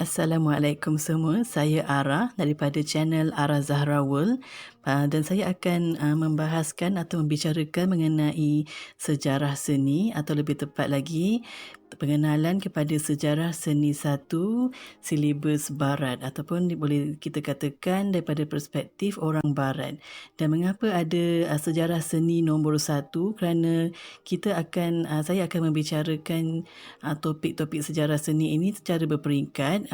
Assalamualaikum semua, saya Ara daripada channel Ara Zahra World dan saya akan membahaskan atau membicarakan mengenai sejarah seni atau lebih tepat lagi pengenalan kepada sejarah seni 1 silibus barat ataupun boleh kita katakan daripada perspektif orang barat. Dan mengapa ada sejarah seni nombor 1? Kerana saya akan membicarakan topik-topik sejarah seni ini secara berperingkat,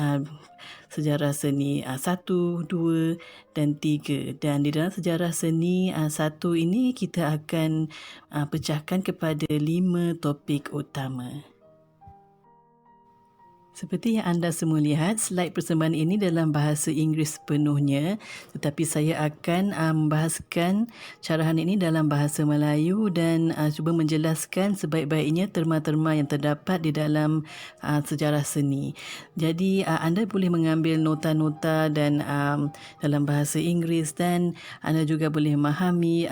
sejarah seni 1, 2 dan 3. Dan di dalam sejarah seni 1 ini kita akan pecahkan kepada 5 topik utama. Seperti yang anda semua lihat, slide persembahan ini dalam bahasa Inggeris sepenuhnya, tetapi saya akan membahaskan syarahan ini dalam bahasa Melayu dan cuba menjelaskan sebaik-baiknya terma-terma yang terdapat di dalam sejarah seni. Jadi anda boleh mengambil nota-nota dan dalam bahasa Inggeris dan anda juga boleh memahami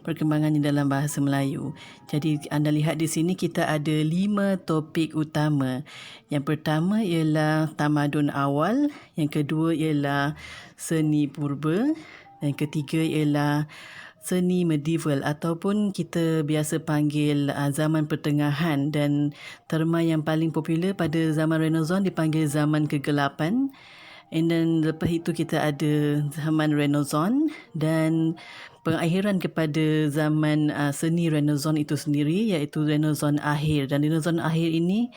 perkembangannya dalam bahasa Melayu. Jadi anda lihat di sini kita ada 5 topik utama. Yang pertama ialah Tamadun Awal, yang kedua ialah Seni Purba, dan ketiga ialah Seni Medieval ataupun kita biasa panggil zaman pertengahan, dan terma yang paling popular pada zaman Renaissance dipanggil zaman kegelapan. Dan lepas itu kita ada zaman Renaissance dan pengakhiran kepada zaman seni Renaissance itu sendiri, iaitu Renaissance Akhir. Dan Renaissance Akhir ini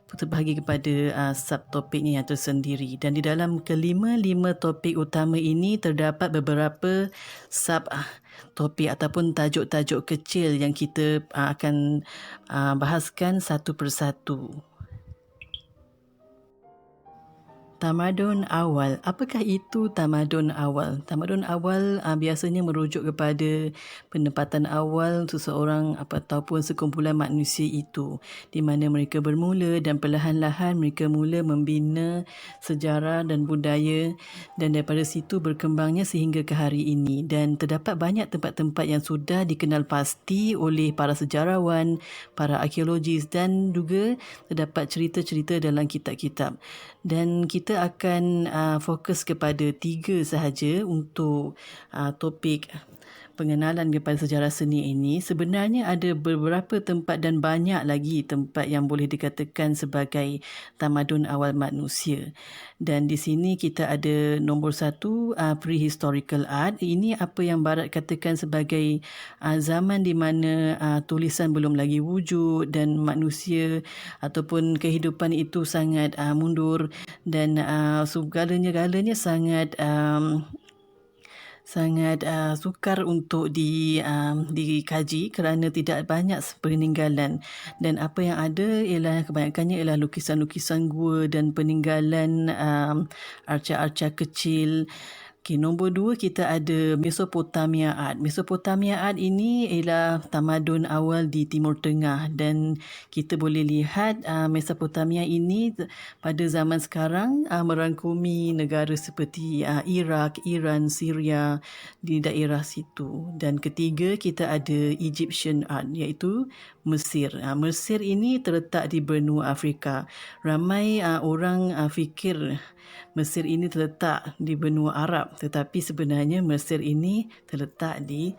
terbahagi kepada subtopiknya yang tersendiri. Dan di dalam kelima-lima topik utama ini terdapat beberapa subtopik ataupun tajuk-tajuk kecil yang kita akan bahaskan satu persatu. Tamadun Awal. Apakah itu Tamadun Awal? Tamadun Awal biasanya merujuk kepada penempatan awal seseorang ataupun sekumpulan manusia itu, di mana mereka bermula dan perlahan-lahan mereka mula membina sejarah dan budaya, dan daripada situ berkembangnya sehingga ke hari ini. Dan terdapat banyak tempat-tempat yang sudah dikenal pasti oleh para sejarawan, para arkeologis, dan juga terdapat cerita-cerita dalam kitab-kitab. Dan kita akan fokus kepada 3 sahaja untuk topik pengenalan kepada sejarah seni ini. Sebenarnya ada beberapa tempat dan banyak lagi tempat yang boleh dikatakan sebagai tamadun awal manusia. Dan di sini kita ada nombor 1, prehistorical art. Ini apa yang barat katakan sebagai zaman di mana tulisan belum lagi wujud dan manusia ataupun kehidupan itu sangat mundur, dan segalanya sangat sukar untuk dikaji kerana tidak banyak peninggalan, dan apa yang ada ialah kebanyakannya ialah lukisan-lukisan gua dan peninggalan arca-arca kecil. Okay, nombor 2 kita ada Mesopotamia Art. Mesopotamia Art ini ialah tamadun awal di Timur Tengah, dan kita boleh lihat Mesopotamia ini pada zaman sekarang merangkumi negara seperti Iraq, Iran, Syria di daerah situ. Dan ketiga kita ada Egyptian Art, iaitu Mesir. Mesir ini terletak di benua Afrika. Ramai orang fikir Mesir ini terletak di benua Arab, tetapi sebenarnya Mesir ini terletak di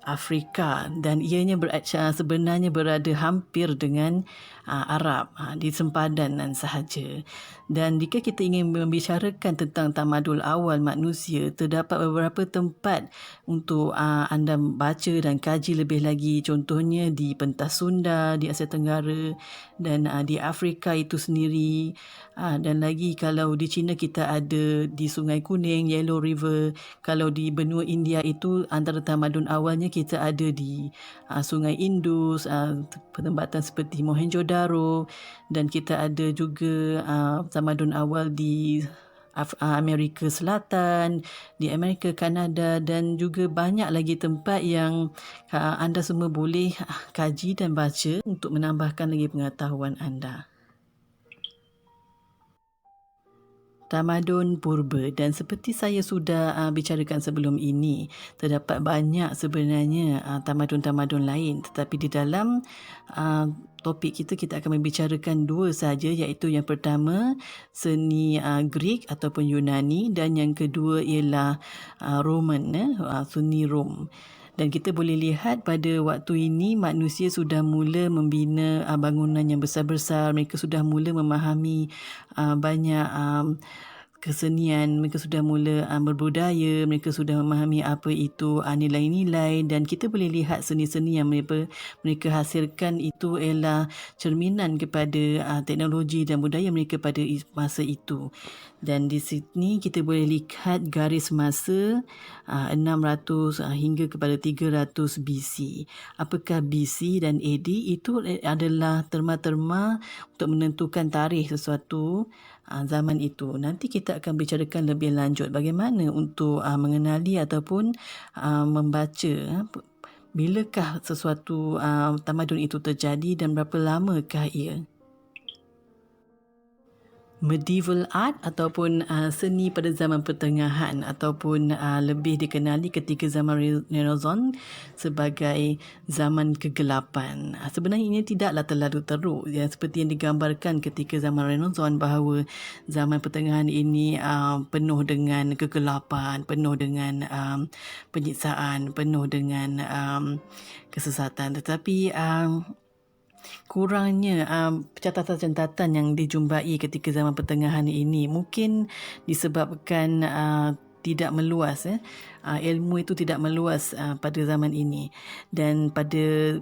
Afrika, dan ianya sebenarnya berada hampir dengan Arab, di sempadan sahaja. Dan jika kita ingin membicarakan tentang tamadun awal manusia, terdapat beberapa tempat untuk anda baca dan kaji lebih lagi. Contohnya di pentas Sunda, di Asia Tenggara, dan di Afrika itu sendiri. Dan lagi kalau di China kita ada di Sungai Kuning, Yellow River. Kalau di benua India itu antara tamadun awalnya kita ada di Sungai Indus, penempatan seperti Mohenjo-daro, dan kita ada juga tamadun awal di Amerika Selatan, di Amerika, Kanada, dan juga banyak lagi tempat yang anda semua boleh kaji dan baca untuk menambahkan lagi pengetahuan anda. Tamadun purba, dan seperti saya sudah bicarakan sebelum ini, terdapat banyak sebenarnya tamadun-tamadun lain, tetapi di dalam topik kita akan membicarakan dua saja, iaitu yang pertama seni Greek ataupun Yunani, dan yang kedua ialah Roman, seni Rom. Dan kita boleh lihat pada waktu ini manusia sudah mula membina bangunan yang besar-besar. Mereka sudah mula memahami banyak kesenian, mereka sudah mula berbudaya, mereka sudah memahami apa itu nilai-nilai, dan kita boleh lihat seni-seni yang mereka hasilkan itu ialah cerminan kepada teknologi dan budaya mereka pada masa itu. Dan di sini kita boleh lihat garis masa 600 hingga kepada 300 BC. Apakah BC dan AD? Itu adalah terma-terma untuk menentukan tarikh sesuatu zaman itu. Nanti kita akan bicarakan lebih lanjut bagaimana untuk mengenali ataupun membaca bilakah sesuatu tamadun itu terjadi dan berapa lamakah ia. Medieval art ataupun seni pada zaman pertengahan ataupun lebih dikenali ketika zaman Renaissance sebagai zaman kegelapan. Sebenarnya ini tidaklah terlalu teruk seperti yang digambarkan ketika zaman Renaissance, bahawa zaman pertengahan ini penuh dengan kegelapan, penuh dengan penyiksaan, penuh dengan kesesatan. Tetapi kurangnya catatan-catatan yang dijumpai ketika zaman pertengahan ini mungkin disebabkan tidak meluas, ilmu itu tidak meluas pada zaman ini. Dan pada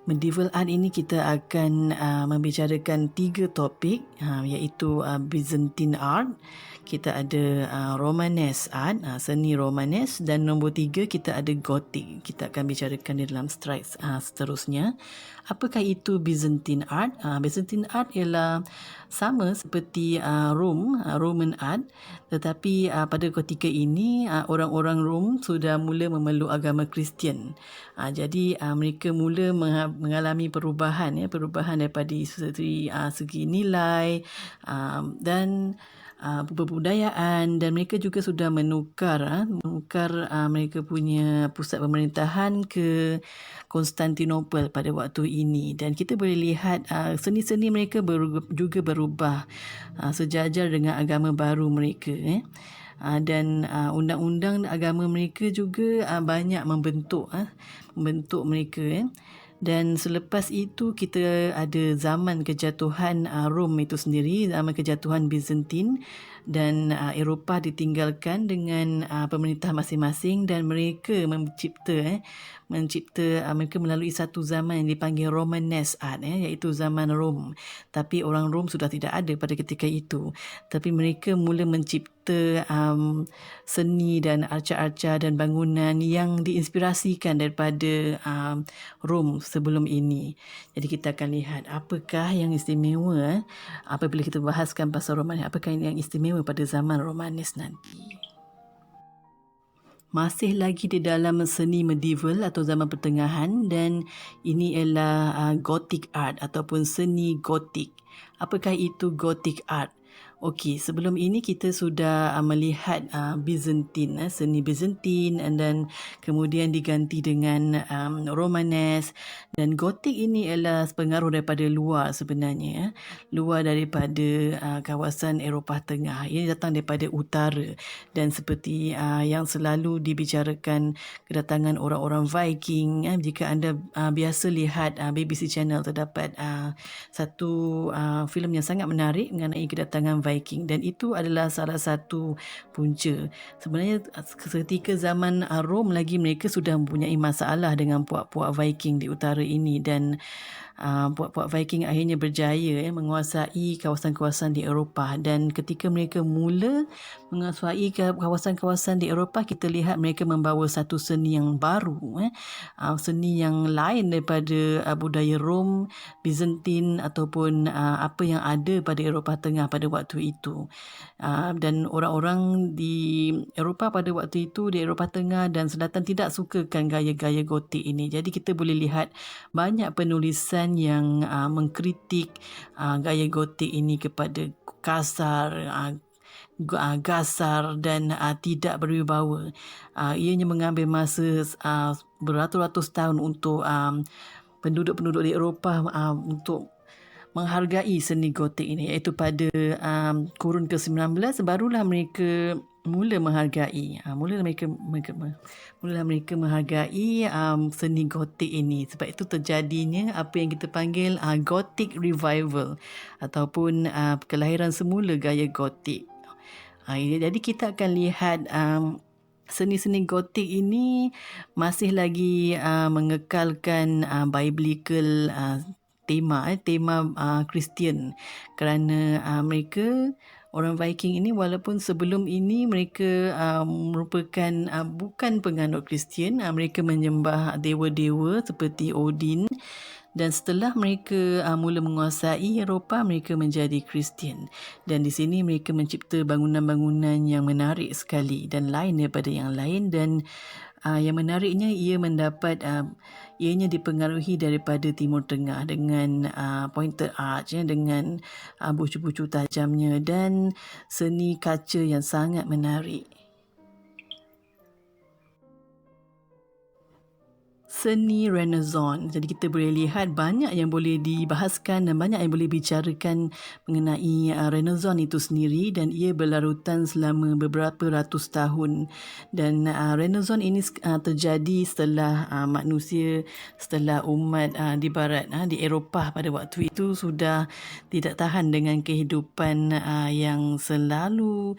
medieval art ini kita akan membicarakan 3 topik, iaitu Byzantine art, kita ada Romanesque art, seni Romanesque, dan nombor 3 kita ada Gothic. Kita akan bicarakan di dalam slide seterusnya. Apakah itu Byzantine art? Byzantine art ialah sama seperti Roman art, tetapi pada ketika ini orang-orang Rom sudah mula memeluk agama Kristian. Jadi mereka mula mengalami perubahan daripada segi nilai dan kebudayaan, dan mereka juga sudah menukar mereka punya pusat pemerintahan ke Konstantinopel pada waktu ini. Dan kita boleh lihat seni-seni mereka juga berubah sejajar dengan agama baru mereka. Dan undang-undang agama mereka juga banyak membentuk mereka. Dan selepas itu kita ada zaman kejatuhan Rom itu sendiri, zaman kejatuhan Byzantine, dan Eropah ditinggalkan dengan pemerintah masing-masing, dan mereka mencipta mereka melalui satu zaman yang dipanggil Romanesque art, iaitu zaman Rom. Tapi orang Rom sudah tidak ada pada ketika itu, tapi mereka mula mencipta seni dan arca-arca dan bangunan yang diinspirasikan daripada Rom sebelum ini. Jadi kita akan lihat apakah yang istimewa apabila kita bahaskan pasal Romanesque, apakah yang istimewa pada zaman Romanesque nanti. Masih lagi di dalam seni medieval atau zaman pertengahan, dan ini ialah Gothic art ataupun seni Gothic. Apakah itu Gothic art? Okey, sebelum ini kita sudah melihat Byzantine, seni Byzantine, dan kemudian diganti dengan Romanesque, dan Gothic ini ialah pengaruh daripada luar sebenarnya, luar daripada kawasan Eropah Tengah. Ia datang daripada utara, dan seperti yang selalu dibicarakan kedatangan orang-orang Viking. Jika anda biasa lihat BBC Channel, terdapat satu filem yang sangat menarik mengenai kedatangan Viking, dan itu adalah salah satu punca. Sebenarnya ketika zaman Rom lagi, mereka sudah mempunyai masalah dengan puak-puak Viking di utara ini, dan puak-puak Viking akhirnya berjaya menguasai kawasan-kawasan di Eropah. Dan ketika mereka mula menguasai kawasan-kawasan di Eropah, kita lihat mereka membawa satu seni yang baru, seni yang lain daripada budaya Rom, Byzantine ataupun apa yang ada pada Eropah Tengah pada waktu itu. Dan orang-orang di Eropah pada waktu itu, di Eropah Tengah dan Selatan, tidak sukakan gaya-gaya Gotik ini. Jadi kita boleh lihat banyak penulisan yang mengkritik gaya Gotik ini kepada kasar, gasar dan tidak berwibawa. Ianya mengambil masa beratus-ratus tahun untuk penduduk-penduduk di Eropah untuk menghargai seni gotik ini, iaitu pada kurun ke-19 barulah mereka mula menghargai mereka menghargai seni gotik ini. Sebab itu terjadinya apa yang kita panggil Gothic Revival ataupun kelahiran semula gaya gotik. Jadi kita akan lihat seni-seni gotik ini masih lagi mengekalkan biblical tema Kristian, kerana mereka orang Viking ini walaupun sebelum ini mereka merupakan bukan penganut Kristian, mereka menyembah dewa-dewa seperti Odin, dan setelah mereka mula menguasai Eropah, mereka menjadi Kristian, dan di sini mereka mencipta bangunan-bangunan yang menarik sekali dan lain daripada yang lain. Dan yang menariknya ianya dipengaruhi daripada Timur Tengah dengan pointed arch, dengan bucu-bucu tajamnya dan seni kaca yang sangat menarik. Seni Renaissance. Jadi kita boleh lihat banyak yang boleh dibahaskan dan banyak yang boleh bicarakan mengenai Renaissance itu sendiri, dan ia berlarutan selama beberapa ratus tahun. Dan Renaissance ini terjadi setelah setelah umat di barat, di Eropah pada waktu itu sudah tidak tahan dengan kehidupan yang selalu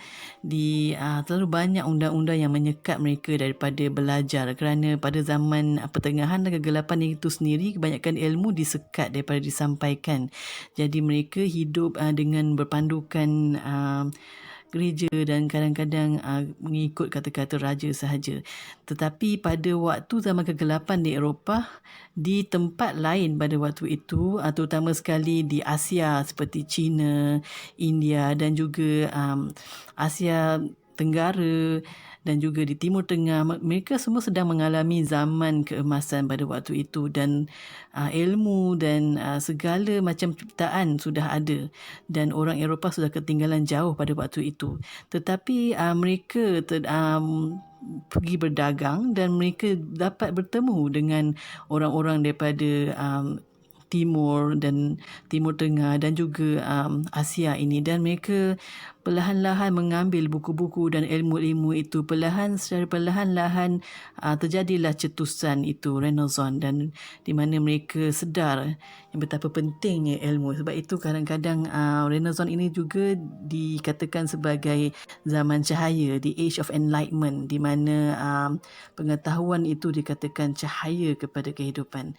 banyak undang-undang yang menyekat mereka daripada belajar, kerana pada zaman pertengahan dan kegelapan itu sendiri kebanyakan ilmu disekat daripada disampaikan. Jadi mereka hidup dengan berpandukan gereja dan kadang-kadang mengikut kata-kata raja sahaja. Tetapi pada waktu zaman kegelapan di Eropah, di tempat lain pada waktu itu, terutama sekali di Asia seperti China, India dan juga Asia Tenggara dan juga di Timur Tengah, mereka semua sedang mengalami zaman keemasan pada waktu itu, dan ilmu dan segala macam ciptaan sudah ada, dan orang Eropah sudah ketinggalan jauh pada waktu itu. Tetapi mereka pergi berdagang dan mereka dapat bertemu dengan orang-orang daripada Timur dan Timur Tengah dan juga Asia ini, dan mereka perlahan-lahan mengambil buku-buku dan ilmu-ilmu itu. Secara perlahan-lahan terjadilah cetusan itu Renaissance, dan di mana mereka sedar yang betapa pentingnya ilmu. Sebab itu kadang-kadang Renaissance ini juga dikatakan sebagai zaman cahaya, the age of enlightenment, di mana pengetahuan itu dikatakan cahaya kepada kehidupan.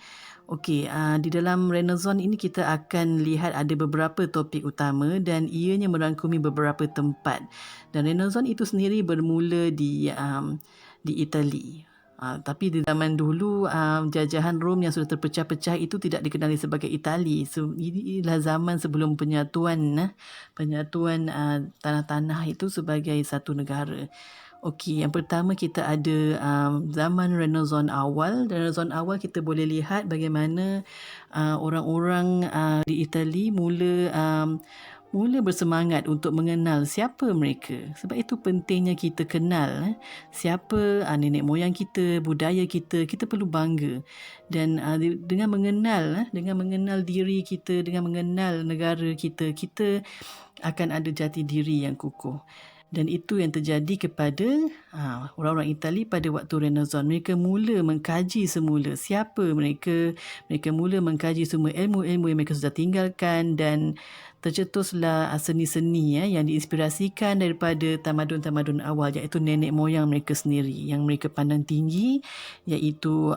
Okey, di dalam Renaissance ini kita akan lihat ada beberapa topik utama dan ianya merangkumi beberapa tempat. Dan Renaissance itu sendiri bermula di Itali. Tapi di zaman dulu jajahan Rom yang sudah terpecah-pecah itu tidak dikenali sebagai Itali. Inilah zaman sebelum penyatuan tanah-tanah itu sebagai satu negara. Okey, yang pertama kita ada zaman Renaissance awal. Renaissance awal kita boleh lihat bagaimana orang-orang di Itali mula bersemangat untuk mengenal siapa mereka. Sebab itu pentingnya kita kenal siapa nenek moyang kita, budaya kita. Kita perlu bangga. Dan dengan mengenal diri kita, dengan mengenal negara kita, kita akan ada jati diri yang kukuh. Dan itu yang terjadi kepada orang-orang Itali pada waktu Renaissance. Mereka mula mengkaji semula siapa mereka. Mereka mula mengkaji semua ilmu-ilmu yang mereka sudah tinggalkan, dan tercetuslah seni-seni yang diinspirasikan daripada tamadun-tamadun awal, iaitu nenek moyang mereka sendiri yang mereka pandang tinggi, iaitu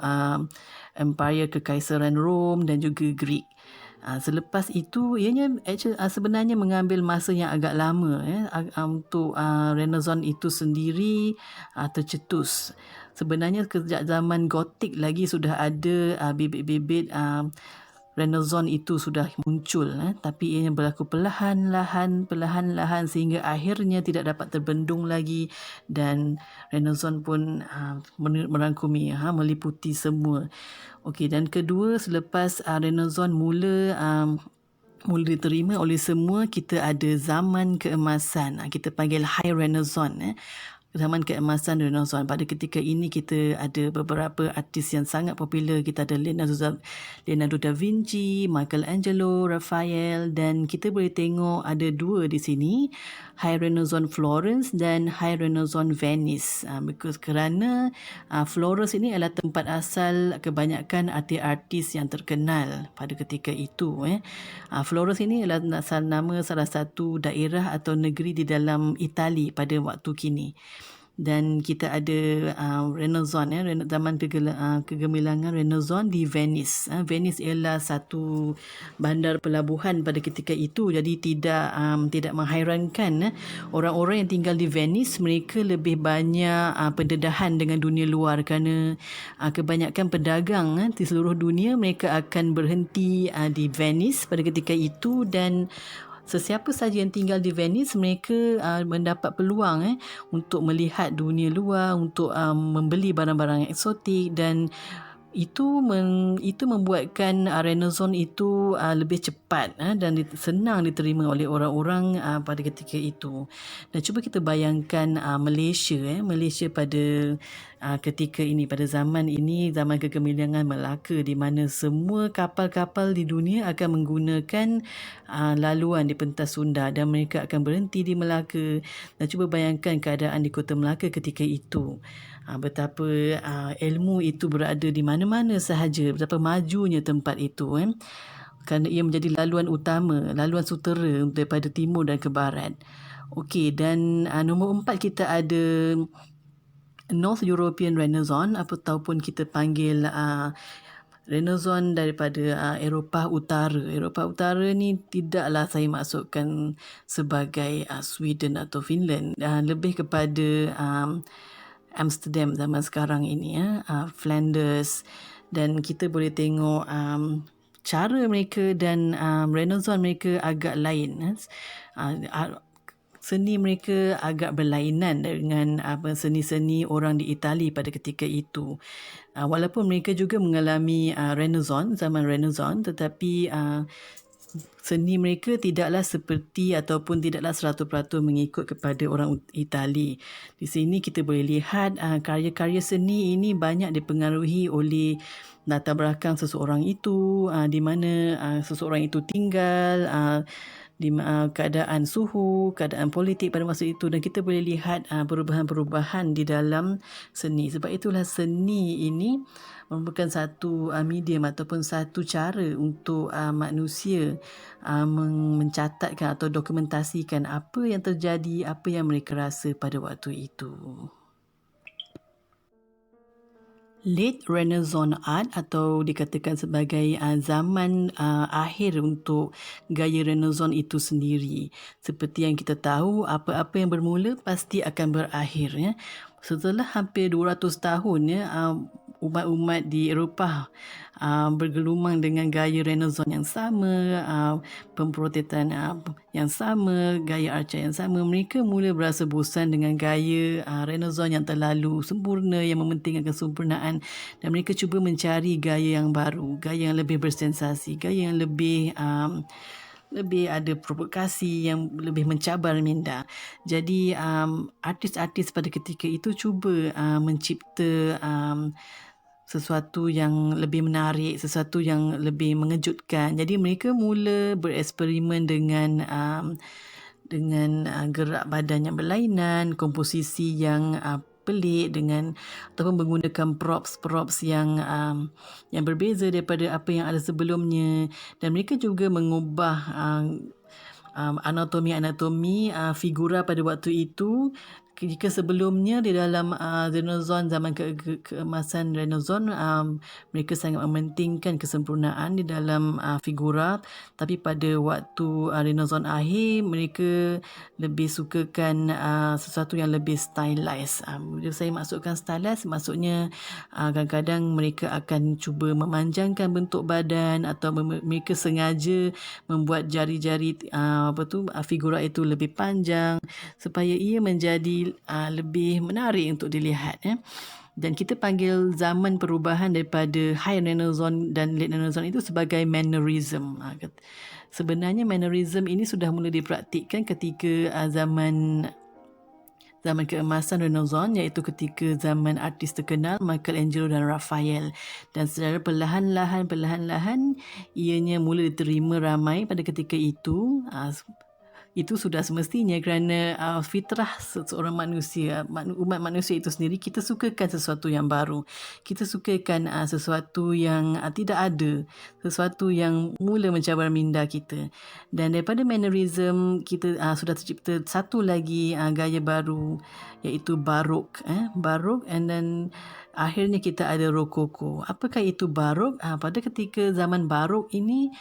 Empire Kekaisaran Rom dan juga Greek. Selepas itu ianya sebenarnya mengambil masa yang agak lama untuk Renaissance itu sendiri tercetus. Sebenarnya sejak zaman Gotik lagi sudah ada bibit-bibit Renaissance itu sudah muncul, tapi ianya berlaku perlahan-lahan sehingga akhirnya tidak dapat terbendung lagi, dan Renaissance pun merangkumi, meliputi semua. Okey, dan kedua, selepas Renaissance mula mula diterima oleh semua. Kita ada zaman keemasan, kita panggil High Renaissance, zaman keemasan Renaissance. Pada ketika ini kita ada beberapa artis yang sangat popular. Kita ada Leonardo da Vinci, Michelangelo, Raphael, dan kita boleh tengok ada dua di sini, High Renaissance Florence dan High Renaissance Venice. Kerana Florence ini adalah tempat asal kebanyakan artis-artis yang terkenal pada ketika itu. Florence ini adalah nama salah satu daerah atau negeri di dalam Itali pada waktu kini. Dan kita ada Renaissance, zaman kegemilangan Renaissance di Venice. Venice ialah satu bandar pelabuhan pada ketika itu. Jadi tidak menghairankan orang-orang yang tinggal di Venice, mereka lebih banyak pendedahan dengan dunia luar, kerana kebanyakan pedagang di seluruh dunia mereka akan berhenti di Venice pada ketika itu. Dan sesiapa saja yang tinggal di Venice, mereka mendapat peluang untuk melihat dunia luar, untuk membeli barang-barang eksotik, dan itu membuatkan Renaissance itu lebih cepat dan senang diterima oleh orang-orang pada ketika itu. Dan cuba kita bayangkan Malaysia pada ketika ini, pada zaman ini, zaman kegemilangan Melaka, di mana semua kapal-kapal di dunia akan menggunakan laluan di pentas Sunda dan mereka akan berhenti di Melaka. Dan cuba bayangkan keadaan di Kota Melaka ketika itu. Betapa ilmu itu berada di mana-mana sahaja, betapa majunya tempat itu, kerana ia menjadi laluan utama, laluan sutera daripada timur dan ke barat. Okey, dan nombor 4 kita ada North European Renaissance, ataupun kita panggil Renaissance daripada Eropah Utara. Eropah Utara ni tidaklah saya maksudkan sebagai Sweden atau Finland, lebih kepada Amsterdam zaman sekarang ini, Flanders. Dan kita boleh tengok cara mereka dan Renaissance mereka agak lain. Seni mereka agak berlainan dengan seni-seni orang di Itali pada ketika itu. Walaupun mereka juga mengalami Renaissance, zaman Renaissance, tetapi seni mereka tidaklah seperti ataupun tidaklah 100% mengikut kepada orang Itali. Di sini kita boleh lihat karya-karya seni ini banyak dipengaruhi oleh latar belakang seseorang itu, di mana seseorang itu tinggal, di keadaan suhu, keadaan politik pada masa itu, dan kita boleh lihat perubahan-perubahan di dalam seni. Sebab itulah seni ini merupakan satu medium ataupun satu cara untuk manusia mencatatkan atau dokumentasikan apa yang terjadi, apa yang mereka rasa pada waktu itu. Late Renaissance Art, atau dikatakan sebagai zaman akhir untuk gaya Renaissance itu sendiri. Seperti yang kita tahu, apa-apa yang bermula pasti akan berakhir. Setelah hampir 200 tahun, umat-umat di Eropah bergelumang dengan gaya Renaissance yang sama, pemberontakan yang sama, gaya arca yang sama. Mereka mula berasa bosan dengan gaya Renaissance yang terlalu sempurna, yang mementingkan kesempurnaan, dan mereka cuba mencari gaya yang baru, gaya yang lebih bersensasi, gaya yang lebih ada provokasi, yang lebih mencabar minda. Jadi artis-artis pada ketika itu cuba mencipta sesuatu yang lebih menarik, sesuatu yang lebih mengejutkan. Jadi mereka mula bereksperimen dengan gerak badan yang berlainan, komposisi yang pelik, dengan ataupun menggunakan props yang berbeza daripada apa yang ada sebelumnya. Dan mereka juga mengubah anatomi figura pada waktu itu. Jika sebelumnya di dalam Renaissance, zaman keemasan Renaissance, mereka sangat mementingkan kesempurnaan di dalam figura, tapi pada waktu Renaissance akhir, mereka lebih sukakan sesuatu yang lebih stylized. Bila saya maksudkan stylized, maksudnya kadang-kadang mereka akan cuba memanjangkan bentuk badan, atau mereka sengaja membuat jari-jari figura itu lebih panjang supaya ia menjadi lebih menarik untuk dilihat. Dan kita panggil zaman perubahan daripada High Renaissance dan Late Renaissance itu sebagai mannerism. sebenarnya mannerism ini sudah mula dipraktikkan ketika zaman keemasan Renaissance, iaitu ketika zaman artis terkenal Michelangelo dan Raphael, dan secara perlahan-lahan ianya mula diterima ramai pada ketika itu. Itu sudah semestinya kerana fitrah seorang manusia, umat manusia itu sendiri, kita sukakan sesuatu yang baru. Kita sukakan sesuatu yang tidak ada, sesuatu yang mula mencabar minda kita. Dan daripada mannerism, kita sudah tercipta satu lagi gaya baru, iaitu barok. Barok, and then akhirnya kita ada rokoko. Apakah itu barok? Pada ketika zaman barok ini,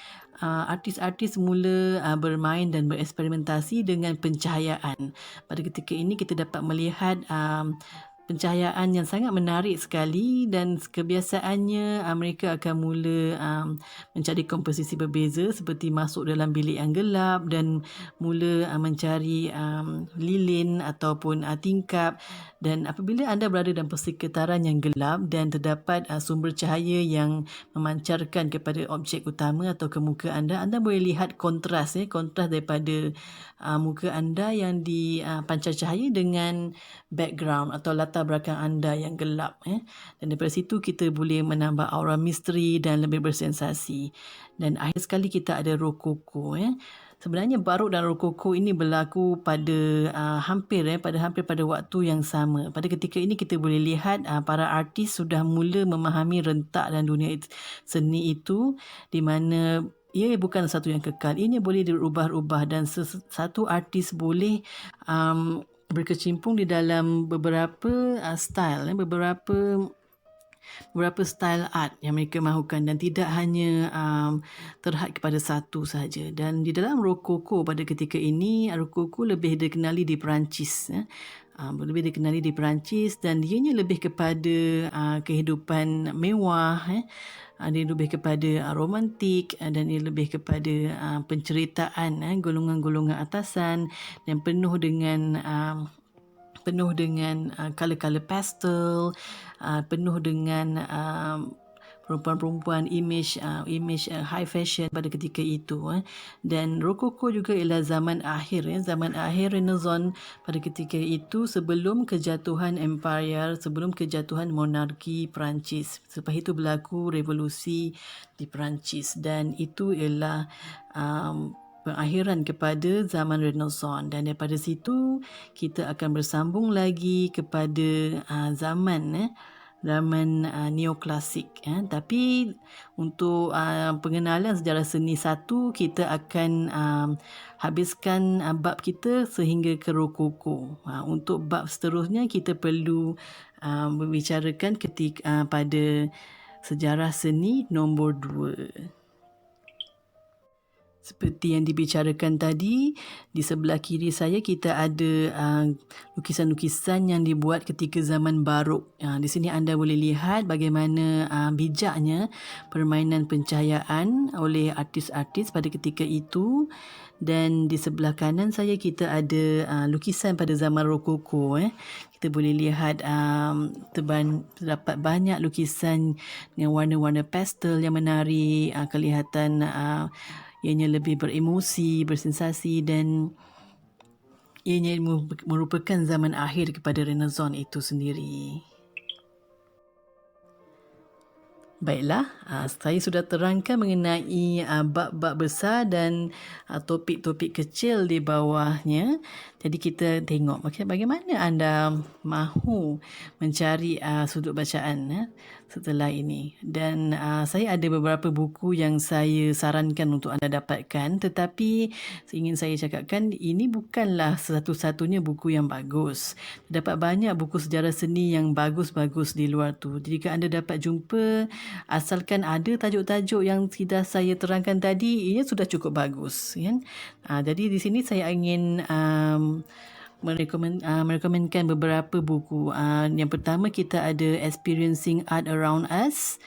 artis-artis mula bermain dan bereksperimentasi dengan pencahayaan. Pada ketika ini kita dapat melihat pencahayaan yang sangat menarik sekali, dan kebiasaannya mereka akan mula mencari komposisi berbeza seperti masuk dalam bilik yang gelap dan mula mencari lilin ataupun tingkap. Dan apabila anda berada dalam persekitaran yang gelap dan terdapat sumber cahaya yang memancarkan kepada objek utama atau ke muka anda boleh lihat kontras daripada muka anda yang dipancar cahaya dengan background atau latar belakang anda yang gelap. Dan daripada situ kita boleh menambah aura misteri dan lebih bersensasi. Dan akhir sekali kita ada rokoko. Sebenarnya barok dan rokoko ini berlaku pada hampir pada waktu yang sama. Pada ketika ini kita boleh lihat para artis sudah mula memahami rentak dan dunia seni itu, di mana ia bukan satu yang kekal. Ianya boleh dirubah-ubah, dan satu artis boleh berkecimpung di dalam beberapa style, beberapa style art yang mereka mahukan, dan tidak hanya terhad kepada satu sahaja. Dan di dalam rokoko pada ketika ini, rokoko lebih dikenali di Perancis. Dan dianya lebih kepada kehidupan mewah, dia lebih kepada romantik, dan dia lebih kepada penceritaan golongan-golongan atasan, dan penuh dengan color-color pastel, penuh dengan perempuan-perempuan image high fashion pada ketika itu. Dan rokoko juga ialah zaman akhir Renaissance pada ketika itu, sebelum kejatuhan empire, sebelum kejatuhan monarki Perancis. Selepas itu berlaku revolusi di Perancis, dan itu ialah pengakhiran kepada zaman Renaissance. Dan daripada situ kita akan bersambung lagi kepada zaman neoklasik. Tapi untuk pengenalan sejarah seni 1, kita akan habiskan bab kita sehingga ke rokoko. Untuk bab seterusnya kita perlu membicarakan pada sejarah seni nombor 2. Seperti yang dibicarakan tadi, di sebelah kiri saya kita ada lukisan-lukisan yang dibuat ketika zaman barok. Di sini anda boleh lihat bagaimana bijaknya permainan pencahayaan oleh artis-artis pada ketika itu. Dan di sebelah kanan saya kita ada lukisan pada zaman rokoko. Kita boleh lihat terdapat banyak lukisan dengan warna-warna pastel yang menarik, kelihatan ianya lebih beremosi, bersensasi, dan ianya merupakan zaman akhir kepada Renaissance itu sendiri. Baiklah, saya sudah terangkan mengenai bab-bab besar dan topik-topik kecil di bawahnya. Jadi kita tengok bagaimana anda mahu mencari sudut bacaan setelah ini. Dan saya ada beberapa buku yang saya sarankan untuk anda dapatkan, tetapi ingin saya cakapkan ini bukanlah satu-satunya buku yang bagus. Terdapat banyak buku sejarah seni yang bagus-bagus di luar tu. Jika anda dapat jumpa, asalkan ada tajuk-tajuk yang sudah saya terangkan tadi, ia sudah cukup bagus, kan? Jadi di sini saya ingin merekomenkan beberapa buku. Yang pertama kita ada Experiencing Art Around Us,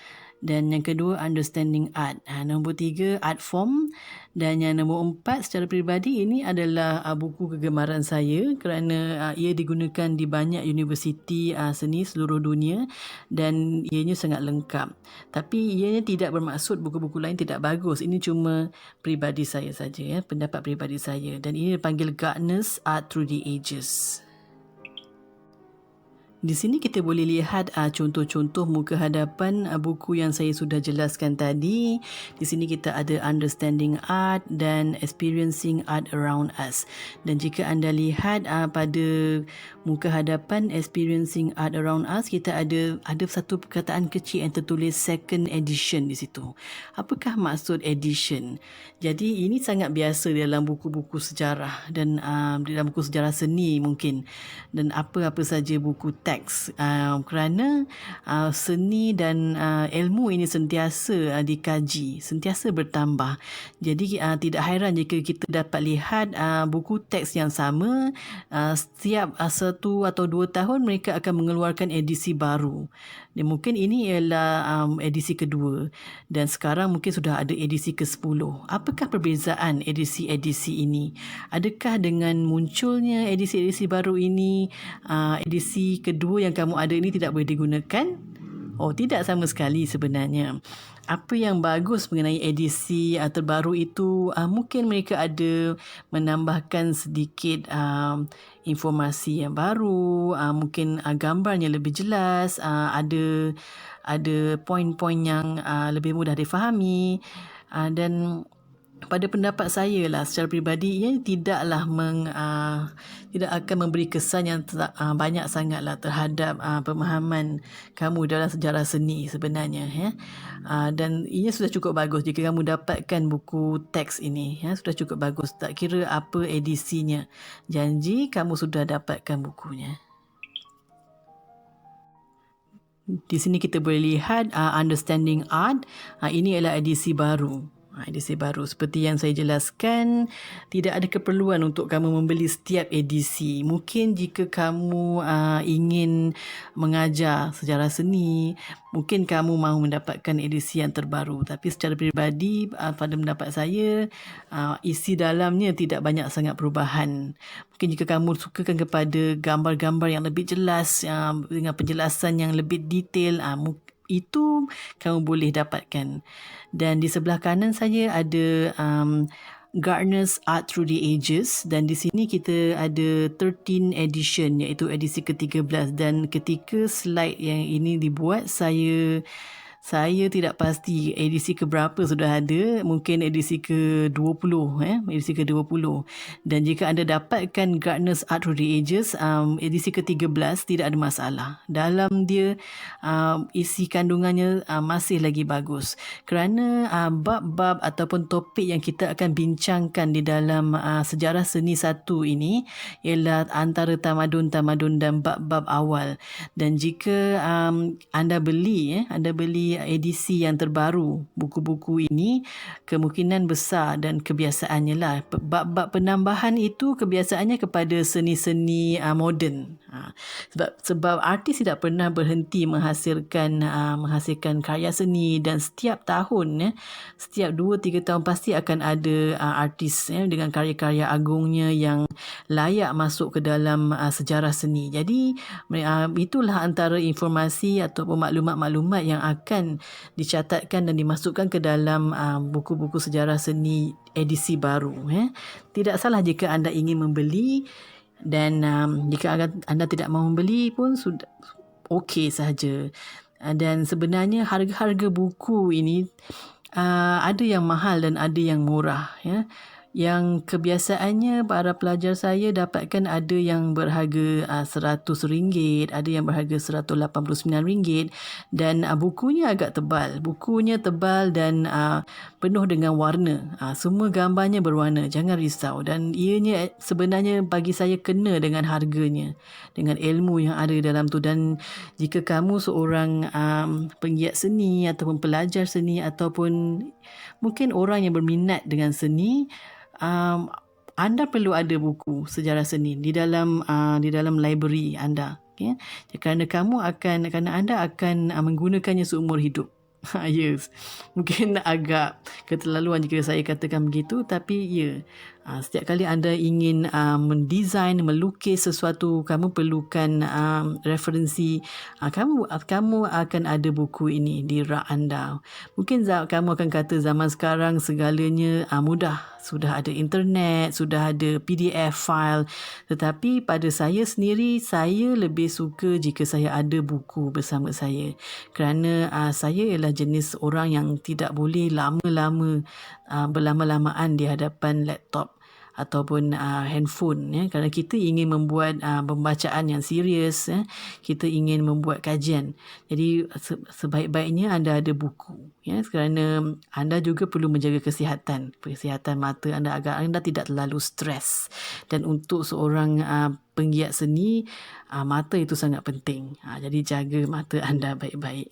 Dan yang kedua, understanding art. Nombor 3, art form. Dan yang nombor 4, secara peribadi, ini adalah buku kegemaran saya kerana ia digunakan di banyak universiti seni seluruh dunia dan ianya sangat lengkap. Tapi ianya tidak bermaksud buku-buku lain tidak bagus. Ini cuma peribadi saya saja, pendapat peribadi saya. Dan ini dipanggil Gardner's Art Through the Ages. Di sini kita boleh lihat contoh-contoh muka hadapan buku yang saya sudah jelaskan tadi. Di sini kita ada understanding art dan experiencing art around us. Dan jika anda lihat pada muka hadapan experiencing art around us, kita ada satu perkataan kecil yang tertulis second edition di situ. Apakah maksud edition? Jadi ini sangat biasa dalam buku-buku sejarah dan dalam buku sejarah seni mungkin, dan apa-apa saja buku teks, kerana seni dan ilmu ini sentiasa dikaji, sentiasa bertambah. Jadi tidak hairan jika kita dapat lihat buku teks yang sama, setiap 1 atau 2 tahun mereka akan mengeluarkan edisi baru. Dan mungkin ini ialah edisi kedua dan sekarang mungkin sudah ada edisi ke-10. Apakah perbezaan edisi-edisi ini? Adakah dengan munculnya edisi-edisi baru ini, edisi kedua yang kamu ada ini tidak boleh digunakan? Oh, tidak sama sekali sebenarnya. Apa yang bagus mengenai edisi terbaru itu, mungkin mereka ada menambahkan sedikit informasi yang baru, mungkin gambarnya lebih jelas, ada poin-poin yang lebih mudah difahami, dan pada pendapat saya lah secara peribadi, ia tidak akan memberi kesan yang banyak sangatlah terhadap pemahaman kamu dalam sejarah seni sebenarnya, dan ia sudah cukup bagus jika kamu dapatkan buku teks ini, sudah cukup bagus, tak kira apa edisinya, janji kamu sudah dapatkan bukunya. Di sini kita boleh lihat understanding art, ini adalah edisi baru. Edisi baru. Seperti yang saya jelaskan, tidak ada keperluan untuk kamu membeli setiap edisi. Mungkin jika kamu ingin mengajar sejarah seni, mungkin kamu mahu mendapatkan edisi yang terbaru. Tapi secara peribadi, pada pendapat saya, isi dalamnya tidak banyak sangat perubahan. Mungkin jika kamu sukakan kepada gambar-gambar yang lebih jelas, dengan penjelasan yang lebih detail, itu kamu boleh dapatkan. Dan di sebelah kanan saya ada Gardner's Art Through the Ages, dan di sini kita ada 13 edition, iaitu edisi ke-13, dan ketika slide yang ini dibuat, saya tidak pasti edisi keberapa sudah ada, mungkin edisi ke-20, edisi ke-20. Dan jika anda dapatkan Gardner's Art Through the Ages, edisi ke-13, tidak ada masalah. Dalam dia, isi kandungannya masih lagi bagus. Kerana bab-bab ataupun topik yang kita akan bincangkan di dalam sejarah seni 1 ini ialah antara tamadun dan bab-bab awal. Dan jika anda beli edisi yang terbaru buku-buku ini, kemungkinan besar dan kebiasaannya lah, bab-bab penambahan itu kebiasaannya kepada seni-seni moden. Sebab artis tidak pernah berhenti menghasilkan karya seni, dan setiap tahun, setiap 2-3 tahun pasti akan ada artis dengan karya-karya agungnya yang layak masuk ke dalam sejarah seni. Jadi itulah antara informasi ataupun maklumat-maklumat yang akan dicatatkan dan dimasukkan ke dalam buku-buku sejarah seni edisi baru. Tidak salah jika anda ingin membeli, dan jika anda tidak mahu membeli pun sudah okey sahaja. Dan sebenarnya harga-harga buku ini ada yang mahal dan ada yang murah, Yang kebiasaannya para pelajar saya dapatkan ada yang berharga RM100, ada yang berharga RM189, dan bukunya agak tebal. Bukunya tebal dan penuh dengan warna. Semua gambarnya berwarna, jangan risau. Dan ianya sebenarnya bagi saya kena dengan harganya, dengan ilmu yang ada dalam tu. Dan jika kamu seorang penggiat seni ataupun pelajar seni ataupun mungkin orang yang berminat dengan seni, anda perlu ada buku sejarah seni di dalam library anda, kerana anda akan menggunakannya seumur hidup. Yes, mungkin agak keterlaluan jika saya katakan begitu, tapi ya, setiap kali anda ingin mendesain, melukis sesuatu, kamu perlukan referensi. Kamu akan ada buku ini di rak anda. Mungkin kamu akan kata zaman sekarang segalanya mudah. Sudah ada internet, sudah ada PDF file. Tetapi pada saya sendiri, saya lebih suka jika saya ada buku bersama saya. Kerana saya ialah jenis orang yang tidak boleh berlama-lamaan di hadapan laptop ataupun handphone, kerana kita ingin membuat pembacaan yang serius, kita ingin membuat kajian. Jadi sebaik-baiknya anda ada buku, kerana anda juga perlu menjaga kesihatan mata anda agar anda tidak terlalu stres. Dan untuk seorang penggiat seni, mata itu sangat penting. Jadi jaga mata anda baik-baik.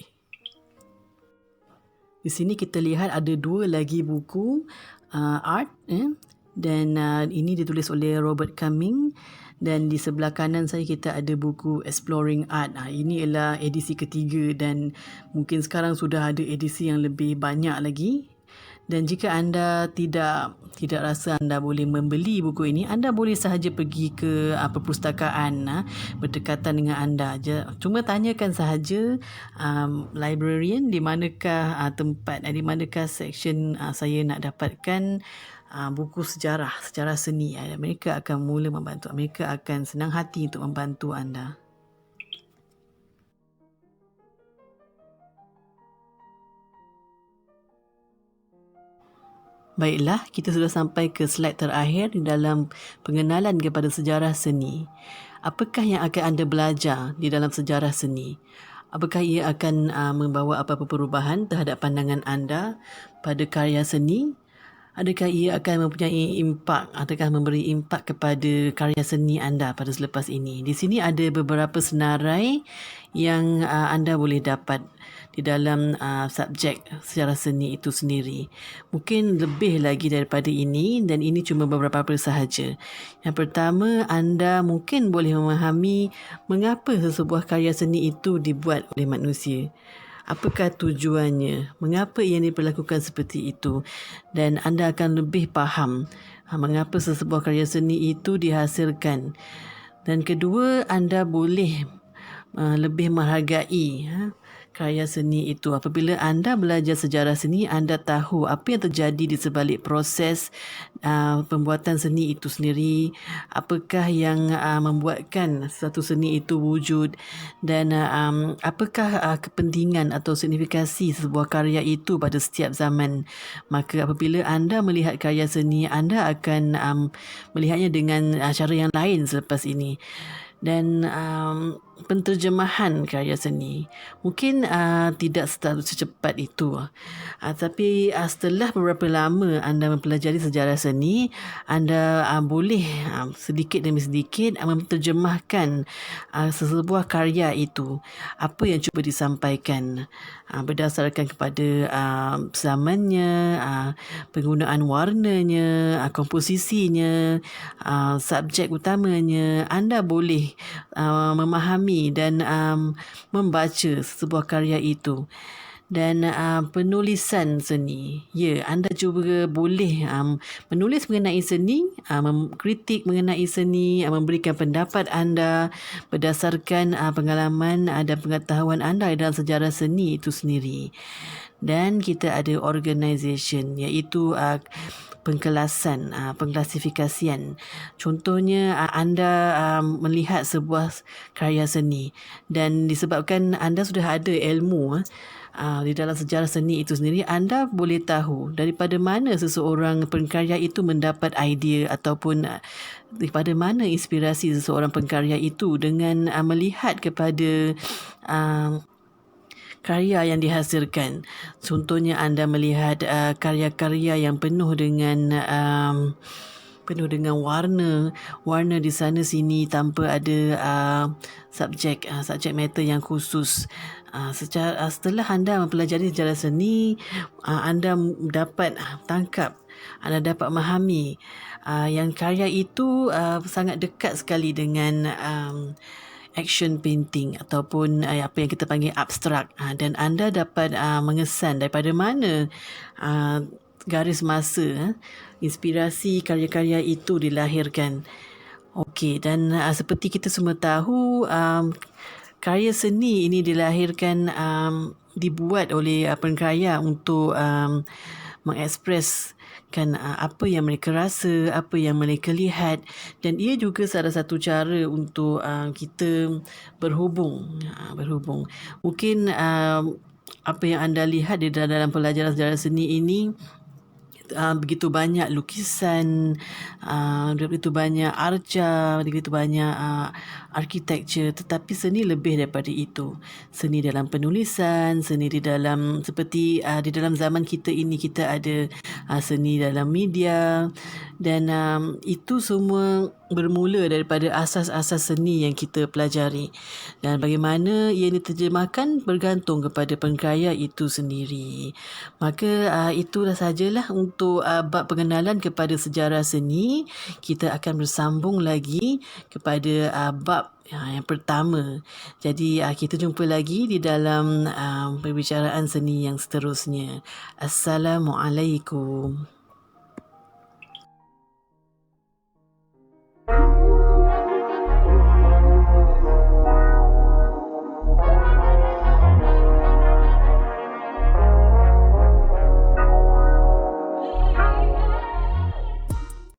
Di sini kita lihat ada 2 lagi buku art, dan ini ditulis oleh Robert Cumming. Dan di sebelah kanan saya kita ada buku Exploring Art. Ini ialah edisi ketiga dan mungkin sekarang sudah ada edisi yang lebih banyak lagi. Dan jika anda tidak rasa anda boleh membeli buku ini, anda boleh sahaja pergi ke perpustakaan berdekatan dengan anda. Cuma tanyakan sahaja librarian di manakah tempat, di manakah section saya nak dapatkan buku sejarah seni. Mereka akan mula membantu. Mereka akan senang hati untuk membantu anda. Baiklah, kita sudah sampai ke slide terakhir di dalam pengenalan kepada sejarah seni. Apakah yang akan anda belajar di dalam sejarah seni? Apakah ia akan membawa apa-apa perubahan terhadap pandangan anda pada karya seni? Adakah ia akan mempunyai impak, ataukah memberi impak kepada karya seni anda pada selepas ini? Di sini ada beberapa senarai yang anda boleh dapat di dalam subjek sejarah seni itu sendiri. Mungkin lebih lagi daripada ini, dan ini cuma beberapa sahaja. Yang pertama, anda mungkin boleh memahami mengapa sesebuah karya seni itu dibuat oleh manusia. Apakah tujuannya? Mengapa ia diperlakukan seperti itu? Dan anda akan lebih faham mengapa sesebuah karya seni itu dihasilkan. Dan kedua, anda boleh lebih menghargai karya seni itu. Apabila anda belajar sejarah seni, anda tahu apa yang terjadi di sebalik proses pembuatan seni itu sendiri, apakah yang membuatkan satu seni itu wujud, dan apakah kepentingan atau signifikasi sebuah karya itu pada setiap zaman. Maka apabila anda melihat karya seni, anda akan melihatnya dengan cara yang lain selepas ini. Dan penterjemahan karya seni mungkin tidak secepat itu, tapi setelah beberapa lama anda mempelajari sejarah seni, anda boleh sedikit demi sedikit menterjemahkan sesebuah karya itu, apa yang cuba disampaikan, berdasarkan kepada zamannya, penggunaan warnanya, komposisinya, subjek utamanya. Anda boleh memahami dan membaca sebuah karya itu. Dan penulisan seni, anda juga boleh menulis mengenai seni, mengkritik mengenai seni, memberikan pendapat anda berdasarkan pengalaman dan pengetahuan anda dalam sejarah seni itu sendiri. Dan kita ada organisation, iaitu pengkelasan, pengklasifikasian. Contohnya, anda melihat sebuah karya seni dan disebabkan anda sudah ada ilmu di dalam sejarah seni itu sendiri, anda boleh tahu daripada mana seseorang pengkarya itu mendapat idea ataupun daripada mana inspirasi seseorang pengkarya itu dengan melihat kepada karya yang dihasilkan. Contohnya, anda melihat karya-karya yang penuh dengan warna di sana sini tanpa ada subjek matter yang khusus. Setelah anda mempelajari sejarah seni, anda dapat tangkap, anda dapat memahami yang karya itu sangat dekat sekali dengan action painting ataupun apa yang kita panggil abstrak. Dan anda dapat mengesan daripada mana garis masa inspirasi karya-karya itu dilahirkan. Okey, dan seperti kita semua tahu, karya seni ini dilahirkan, dibuat oleh pengkarya untuk mengekspreskan apa yang mereka rasa, apa yang mereka lihat, dan ia juga salah satu cara untuk kita berhubung. Mungkin apa yang anda lihat di dalam pelajaran sejarah seni ini, begitu banyak lukisan, begitu banyak arca, begitu banyak arkitektur, tetapi seni lebih daripada itu. Seni dalam penulisan, seni di dalam, seperti di dalam zaman kita ini, kita ada seni dalam media, dan itu semua bermula daripada asas-asas seni yang kita pelajari, dan bagaimana ia diterjemahkan bergantung kepada pengkarya itu sendiri. Maka itulah sajalah untuk bab pengenalan kepada sejarah seni. Kita akan bersambung lagi kepada bab yang pertama. Jadi kita jumpa lagi di dalam perbicaraan seni yang seterusnya. Assalamualaikum.